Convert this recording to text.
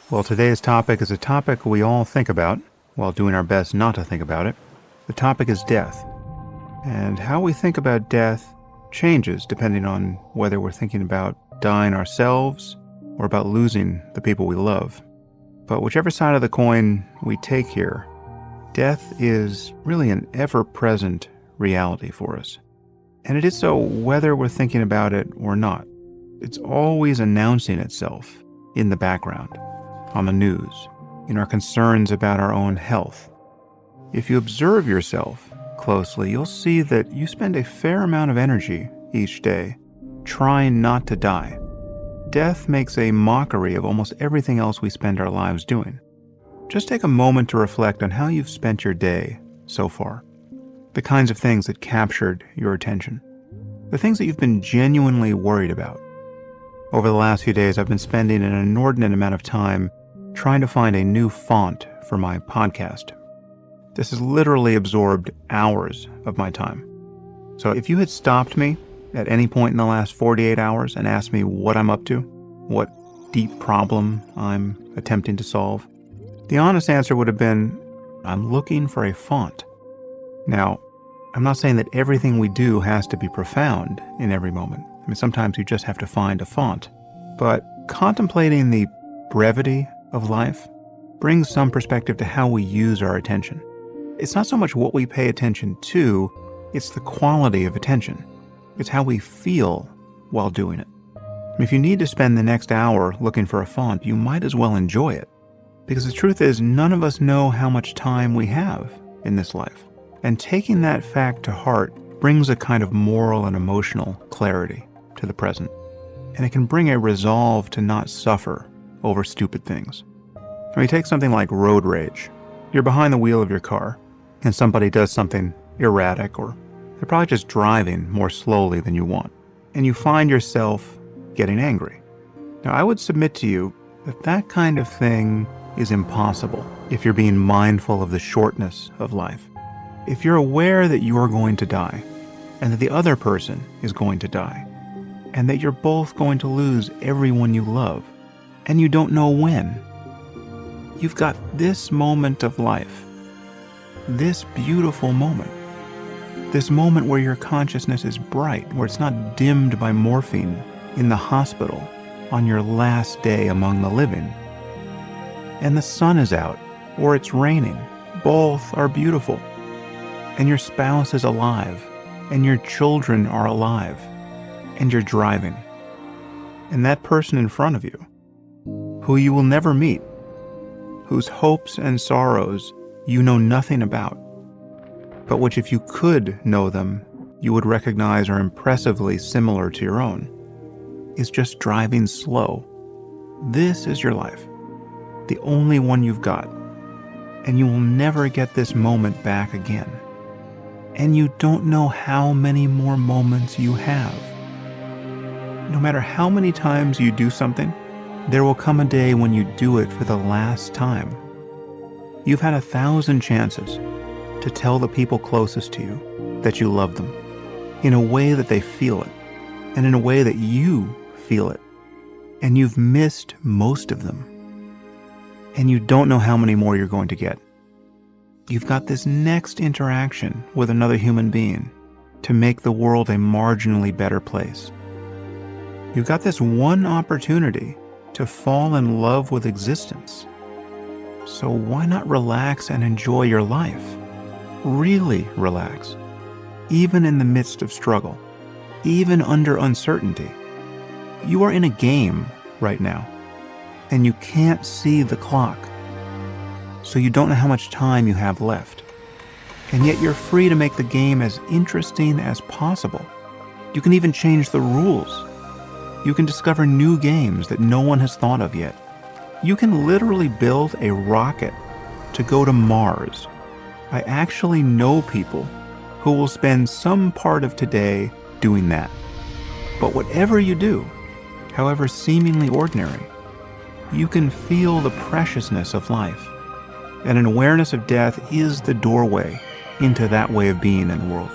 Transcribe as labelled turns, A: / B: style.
A: Well, today's topic is a topic we all think about while doing our best not to think about it. The topic is death. And how we think about death changes depending on whether we're thinking about dying ourselves or about losing the people we love. But whichever side of the coin we take here, death is really an ever-present reality for us. And it is so whether we're thinking about it or not. It's always announcing itself in the background, on the news, in our concerns about our own health. If you observe yourself closely, you'll see that you spend a fair amount of energy each day trying not to die. Death makes a mockery of almost everything else we spend our lives doing. Just take a moment to reflect on how you've spent your day so far. The kinds of things that captured your attention. The things that you've been genuinely worried about. Over the last few days, I've been spending an inordinate amount of time trying to find a new font for my podcast. This has literally absorbed hours of my time. So if you had stopped me at any point in the last 48 hours and asked me what I'm up to, what deep problem I'm attempting to solve, the honest answer would have been, I'm looking for a font. Now, I'm not saying that everything we do has to be profound in every moment. I mean, sometimes you just have to find a font. But contemplating the brevity of life brings some perspective to how we use our attention. It's not so much what we pay attention to, it's the quality of attention. It's how we feel while doing it. If you need to spend the next hour looking for a font, you might as well enjoy it. Because the truth is, none of us know how much time we have in this life. And taking that fact to heart brings a kind of moral and emotional clarity to the present. And it can bring a resolve to not suffer over stupid things. I mean, take something like road rage. You're behind the wheel of your car, and somebody does something erratic, or they're probably just driving more slowly than you want. And you find yourself getting angry. Now, I would submit to you that that kind of thing is impossible if you're being mindful of the shortness of life. If you're aware that you're going to die, and that the other person is going to die, and that you're both going to lose everyone you love, and you don't know when, you've got this moment of life, this beautiful moment, this moment where your consciousness is bright, where it's not dimmed by morphine in the hospital on your last day among the living. And the sun is out, or it's raining. Both are beautiful. And your spouse is alive, and your children are alive, and you're driving. And that person in front of you, who you will never meet, whose hopes and sorrows you know nothing about, but which if you could know them, you would recognize are impressively similar to your own, is just driving slow. This is your life, the only one you've got, and you will never get this moment back again. And you don't know how many more moments you have. No matter how many times you do something, there will come a day when you do it for the last time. You've had 1,000 chances to tell the people closest to you that you love them in a way that they feel it, and in a way that you feel it. And you've missed most of them. And you don't know how many more you're going to get. You've got this next interaction with another human being to make the world a marginally better place. You've got this one opportunity to fall in love with existence. So why not relax and enjoy your life? Really relax. Even in the midst of struggle. Even under uncertainty. You are in a game right now, and you can't see the clock. So you don't know how much time you have left. And yet you're free to make the game as interesting as possible. You can even change the rules. You can discover new games that no one has thought of yet. You can literally build a rocket to go to Mars. I actually know people who will spend some part of today doing that. But whatever you do, however seemingly ordinary, you can feel the preciousness of life. And an awareness of death is the doorway into that way of being in the world.